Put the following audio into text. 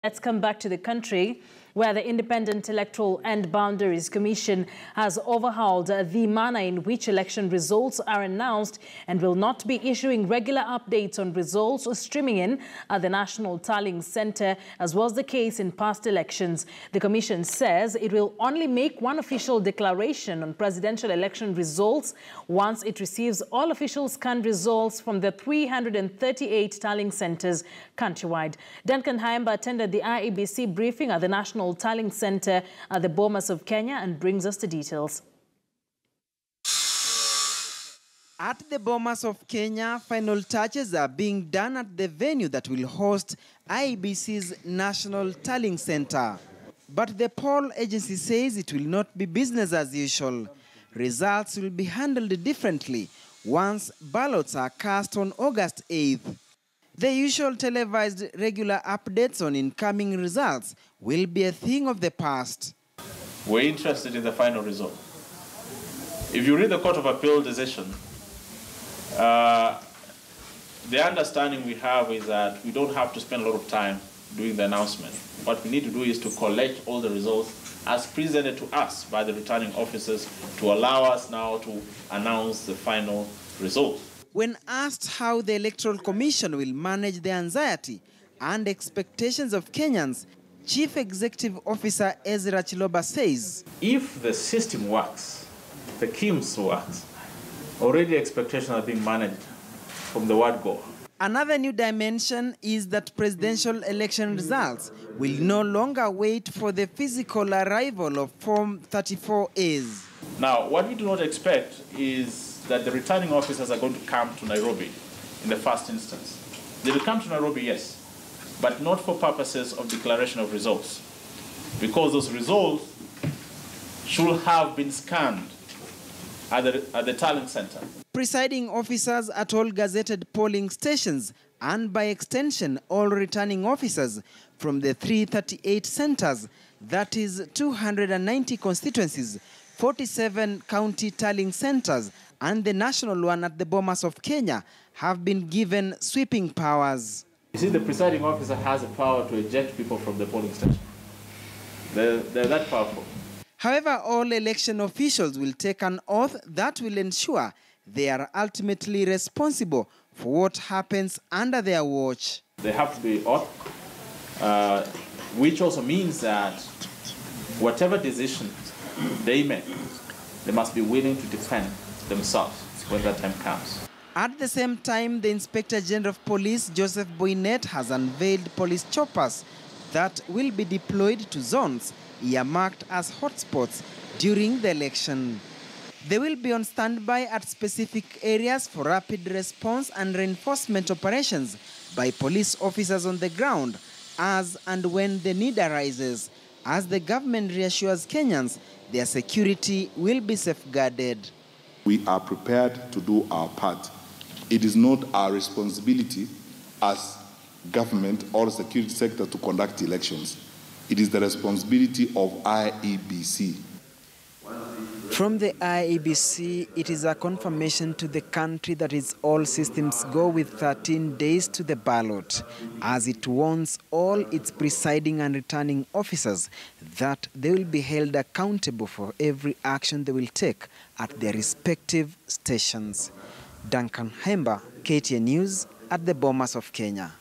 Let's come back to the country, where the Independent Electoral and Boundaries Commission has overhauled the manner in which election results are announced and will not be issuing regular updates on results or streaming in at the National Tallying Centre, as was the case in past elections. The Commission says it will only make one official declaration on presidential election results once it receives all official scanned results from the 338 tallying centres countrywide. Duncan Haemba attended the IEBC briefing at the National Tallying Centre at the Bomas of Kenya and brings us the details. At the Bomas of Kenya, final touches are being done at the venue that will host IEBC's National Tallying Centre. But the poll agency says it will not be business as usual. Results will be handled differently once ballots are cast on August 8th. The usual televised regular updates on incoming results will be a thing of the past. We're interested in the final result. If you read the Court of Appeal decision, the understanding we have is that we don't have to spend a lot of time doing the announcement. What we need to do is to collect all the results as presented to us by the returning officers to allow us now to announce the final result. When asked how the Electoral Commission will manage the anxiety and expectations of Kenyans, Chief Executive Officer Ezra Chiloba says, if the system works, the KIMS works, already expectations are being managed from the word go. Another new dimension is that presidential election results will no longer wait for the physical arrival of Form 34As. Now, what we do not expect is that the returning officers are going to come to Nairobi in the first instance. They will come to Nairobi, yes, but not for purposes of declaration of results, because those results should have been scanned at the tallying center. Presiding officers at all gazetted polling stations and by extension all returning officers from the 338 centers, that is 290 constituencies, 47 county tallying centers and the national one at the Bomas of Kenya have been given sweeping powers. You see, the presiding officer has the power to eject people from the polling station. They're that powerful. However, all election officials will take an oath that will ensure they are ultimately responsible for what happens under their watch. They have to be oath, which also means that whatever decision they make, they must be willing to defend themselves when that time comes. At the same time, the Inspector General of Police, Joseph Boynet, has unveiled police choppers that will be deployed to zones earmarked as hotspots during the election. They will be on standby at specific areas for rapid response and reinforcement operations by police officers on the ground as and when the need arises, as the government reassures Kenyans their security will be safeguarded. We are prepared to do our part. It is not our responsibility as government or security sector to conduct elections. It is the responsibility of IEBC. From the IEBC, it is a confirmation to the country that its all systems go with 13 days to the ballot, as it warns all its presiding and returning officers that they will be held accountable for every action they will take at their respective stations. Duncan Haemba, KTN News, at the Bomas of Kenya.